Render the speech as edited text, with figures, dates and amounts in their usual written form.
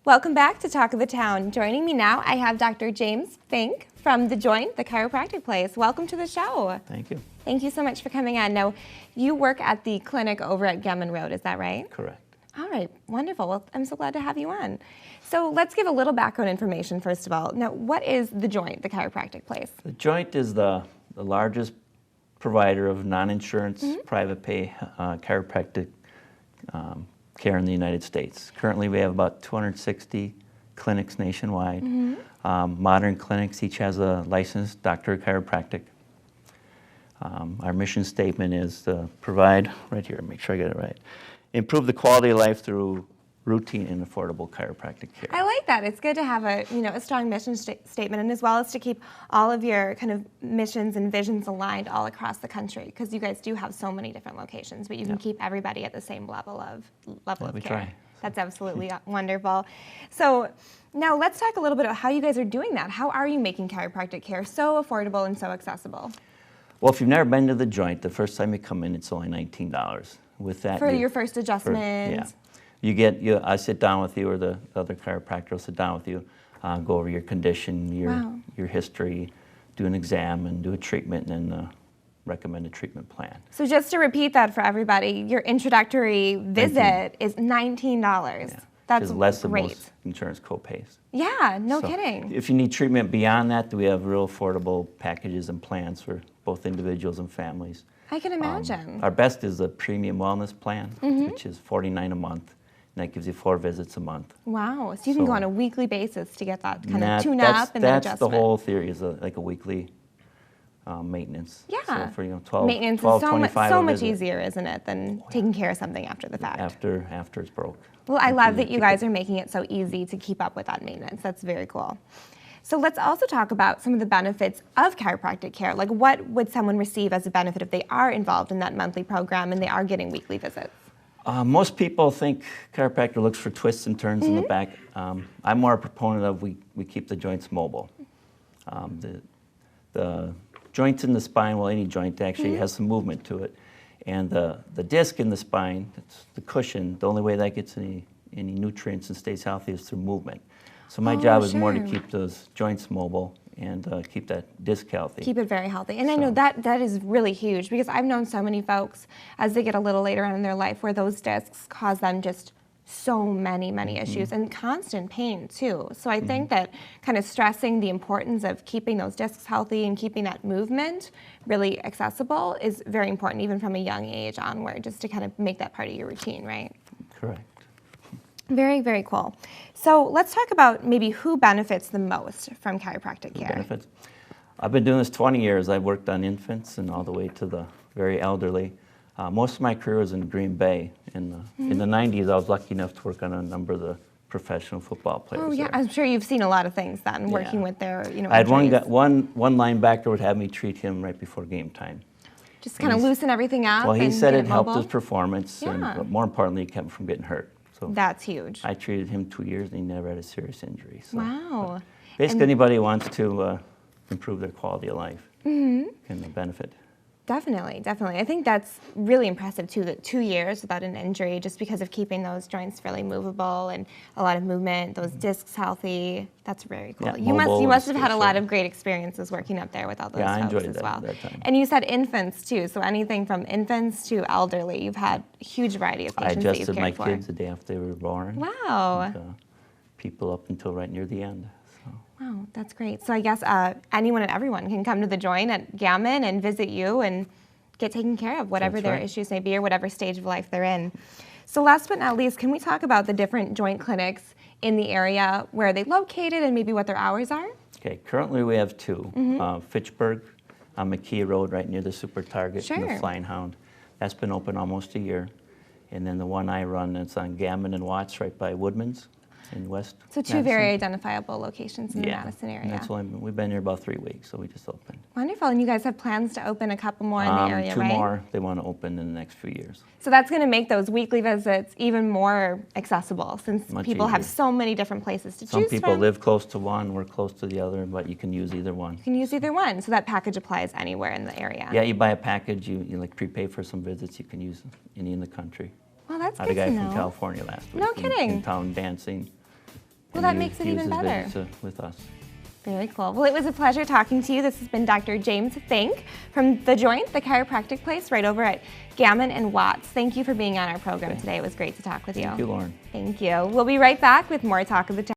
Welcome back to Talk of the Town. Joining me now, I have Dr. James Fink from The Joint, the chiropractic place. Welcome to the show. Thank you. Thank you so much for coming on. Now, you work at the clinic over at Gammon Road, is that right? Correct. All right, wonderful. Well, I'm so glad to have you on. So let's give a little background information first of all. Now, what is The Joint, the chiropractic place? The Joint is the largest provider of non-insurance, private pay chiropractic care in the United States. Currently, we have about 260 clinics nationwide. Modern clinics, each has a licensed doctor of chiropractic. Our mission statement is to provide, right here, make sure I get it right, improve the quality of life through routine and affordable chiropractic care. I like that. It's good to have a strong mission statement, and as well as to keep all of your kind of missions and visions aligned all across the country, because you guys do have so many different locations, but you can keep everybody at the same level of care. Try. That's absolutely wonderful. So now let's talk a little bit about how you guys are doing that. How are you making chiropractic care so affordable and so accessible? Well, if you've never been to The Joint, the first time you come in, it's only $19. With that, for your first adjustment. I sit down with you, or the other chiropractor will sit down with you, go over your condition, your history, do an exam, and do a treatment, and then recommend a treatment plan. So just to repeat that for everybody, your introductory visit is $19. Yeah. That's less than great. most insurance co-pays. Yeah, no kidding. If you need treatment beyond that, we have real affordable packages and plans for both individuals and families. I can imagine. Our best is a premium wellness plan, which is $49 a month. And that gives you 4 visits a month. Wow, so you can go on a weekly basis to get that kind of tune-up and then adjustment. That's the whole theory, is like a weekly maintenance. Yeah, so for 12, maintenance 12, is so much easier, isn't it, than taking care of something after the fact. After it's broke. Well, I love that you guys are making it so easy to keep up with that maintenance. That's very cool. So let's also talk about some of the benefits of chiropractic care. Like, what would someone receive as a benefit if they are involved in that monthly program and they are getting weekly visits? Most people think chiropractor looks for twists and turns in the back. I'm more a proponent of we keep the joints mobile. The joints in the spine, well, any joint actually has some movement to it. And the disc in the spine, it's the cushion, the only way that gets any nutrients and stays healthy is through movement. So my job is more to keep those joints mobile and keep that disc healthy. Keep it very healthy. And I know that is really huge, because I've known so many folks as they get a little later on in their life where those discs cause them just so many issues and constant pain too. So I think that kind of stressing the importance of keeping those discs healthy and keeping that movement really accessible is very important, even from a young age onward, just to kind of make that part of your routine, right? Correct. Very, very cool. So let's talk about maybe who benefits the most from chiropractic care. Benefits. I've been doing this 20 years. I've worked on infants and all the way to the very elderly. Most of my career was in Green Bay. In the 90s, I was lucky enough to work on a number of the professional football players. Oh yeah, there. I'm sure you've seen a lot of things then, working with their, I had injuries. one linebacker would have me treat him right before game time. Just kind of loosen everything up. Well, he said it helped mobile. his performance, but more importantly, it kept him from getting hurt. So that's huge. I treated him 2 years, and he never had a serious injury. So, wow. Basically, anybody who wants to improve their quality of life can benefit. Definitely. I think that's really impressive too, that 2 years without an injury, just because of keeping those joints really movable and a lot of movement, those discs healthy. That's very cool. Yeah, you must have had a lot of great experiences working up there with all those folks I enjoyed as that, well. that time. And you said infants too, so anything from infants to elderly, you've had a huge variety of patients that you've I cared adjusted my kids the day after they were born. Wow. And, people up until right near the end. Wow, that's great. So I guess anyone and everyone can come to the Joint at Gammon and visit you and get taken care of, whatever their issues may be or whatever stage of life they're in. So last but not least, can we talk about the different Joint clinics in the area, where they're located and maybe what their hours are? Okay, currently we have 2. Fitchburg on McKee Road, right near the Super Target and the Flying Hound. That's been open almost a year. And then the one I run, that's on Gammon and Watts, right by Woodman's in West So 2 Madison. very identifiable locations in the Madison area. And that's we've been here about 3 weeks, so we just opened. Wonderful, and you guys have plans to open a couple more in the area, 2 right? more they want to open in the next few years. So that's going to make those weekly visits even more accessible, since people have so many different places to choose from. Some people live close to one, we're close to the other, but you can use either one. You can use either one, so that package applies anywhere in the area. Yeah, you buy a package, you like prepay for some visits, you can use any in the country. Well, that's I had a good to guy know. from California last week. No kidding. In town dancing. Well, that makes it even better. With us. Very cool. Well, it was a pleasure talking to you. This has been Dr. James Fink from The Joint, the chiropractic place right over at Gammon and Watts. Thank you for being on our program today. It was great to talk with you. Thank you, Lauren. Thank you. We'll be right back with more Talk of the Town.